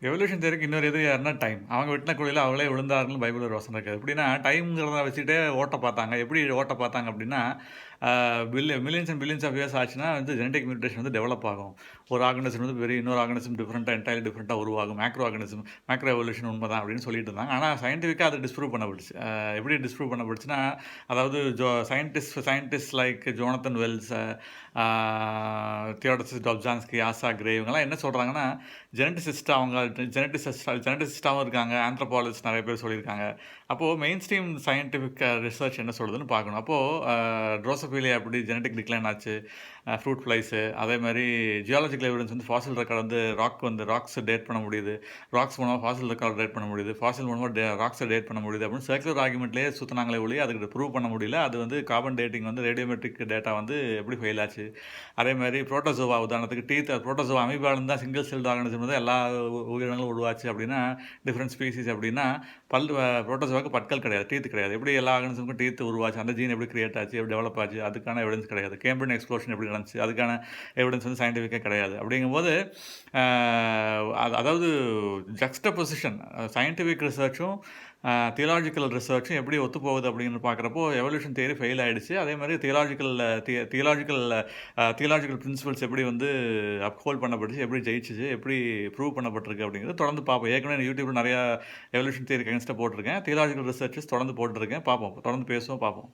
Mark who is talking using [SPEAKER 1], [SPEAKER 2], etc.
[SPEAKER 1] Evolution தியரிக்கு இன்னொரு எதிரி யாருன்னா டைம். அவங்க வெட்டின குழியில அவங்களே விழுந்தார்கள்னு பைபிள்ல ஒரு வசனம் இருக்கு. எப்படின்னா டைம்ங்கிறத வச்சுட்டே ஓட்ட பார்த்தாங்க. எப்படி ஓட்ட பார்த்தாங்க அப்படின்னா, millions and billions of years ஆச்சுன்னா வந்து ஜெனடிக் மியூட்டேஷன் வந்து டெவலப் ஆகும். ஒரு ஆர்கானிசம் வந்து இன்னொரு ஆர்கானிசம் டிஃப்ரெண்ட்டாக என்டையர்லி டிஃப்ரெண்ட்டாக உருவாகும். மேக்ரோ எவல்யூஷன் உண்மைதான் அப்படின்னு சொல்லிட்டு இருந்தாங்க. ஆனால் சயின்டிஃபிக்காக அது டிஸ்ப்ரூவ் பண்ணப்பட்டுச்சு. எப்படி டிஸ்ப்ரூவ் பண்ணப்பட்டுச்சுன்னா, அதாவது சயின்டிஸ்ட் லைக் ஜோனத்தன் வெல்ஸ், தியோடசிஸ் டாப்ஜான்ஸ்கி, ஆசா கிரே இவங்கெல்லாம் என்ன சொல்கிறாங்கன்னா, ஜெனட்டிசிஸ்டாகவும் இருக்காங்க, ஆந்த்ரோபாலஜிஸ்ட் நிறைய பேர் சொல்லியிருக்காங்க. அப்போது மெயின் ஸ்ட்ரீம் சயின்டிஃபிக் ரிசர்ச் என்ன சொல்லுதுன்னு பார்க்கணும். அப்போது ட்ரோசோஃபிலியா எப்படி ஜெனட்டிக் டிக்ளைன் ஆச்சு, ஃப்ரூட் ஃப்ளைஸு, அதே மாதிரி ஜியாலஜிக்கல் எவிடன்ஸ் வந்து ஃபாசில் ரெக்கார்டு வந்து ராக்ஸ் டேட் பண்ண முடியுது, ராக்ஸ் மூலமாக ஃபாசில் ரெக்கார்டு டேட் பண்ண முடியுது, ஃபாசில் மூலமாக ராக்ஸை டேட் பண்ண முடியுது அப்படின்னு சர்க்குலர் ஆர்குமெண்ட்லேயே சுற்றினாங்களே ஒழிய அதுக்கு ப்ரூவ் பண்ண முடியல. அது வந்து கார்பன் டேட்டிங் வந்து ரேடியோமெட்ரிக் டேட்டா வந்து எப்படி ஃபெயில் ஆச்சு. அதே மாதிரி புரோட்டோசோவா உதாரணத்துக்கு புரோட்டோசோவா அமீபாவிலிருந்து தான் சிங்கிள் செல்டு ஆர்கானிசம் வந்து எல்லா உயிரினங்களும் உருவாச்சு அப்படின்னா, டிஃப்ரெண்ட் ஸ்பீசிஸ் அப்படின்னா புரோட்டோசோவாக்கு பற்கள் கிடையாது, டீத் கிடையாது. எப்படி எல்லா ஆர்கானிசமுக்கும் டீத் உருவாச்சு, அந்த ஜீன் எப்படி கிரியேட் ஆச்சு, எப்படி டெவலப் ஆச்சு, அதுக்கான எவிடன்ஸ் கிடையாது. கேம்பிரியன் எக்ஸ்ப்ளோஷன் எப்படி நடந்துச்சு, அதுக்கான எவிடன்ஸ் வந்து சயின்டிஃபிக்காக கிடையாது. அப்படிங்கும்போது அதாவது ஜக்ஸ்டபொசிஷன் சயின்டிஃபிக் ரிசர்ச்சும் தியலாஜிக்கல் ரிசர்ச்சும் எப்படி ஒத்து போகுது அப்படின்னு பார்க்குறப்போ எவல்யூஷன் தியரி ஃபெயில் ஆகிடுச்சு. அதே மாதிரி தியலாஜிக்கல் பிரின்சிபல்ஸ் எப்படி வந்து அப்ஹோல்ட் பண்ணப்பட்டுச்சு, எப்படி ஜெயிச்சிச்சு, எப்படி ப்ரூவ் பண்ணப்பட்டிருக்கு அப்படிங்கிறது தொடர்ந்து பார்ப்போம். ஏற்கனவே யூடியூப்ல நிறையா எவல்யூஷன் தியரிக்கு அகேன்ஸ்டாக போட்டிருக்கேன். தியலாஜிக்கல் ரிசர்ச்சஸ் தொடர்ந்து போட்டிருக்கேன். பார்ப்போம், தொடர்ந்து பேசுவோம், பார்ப்போம்.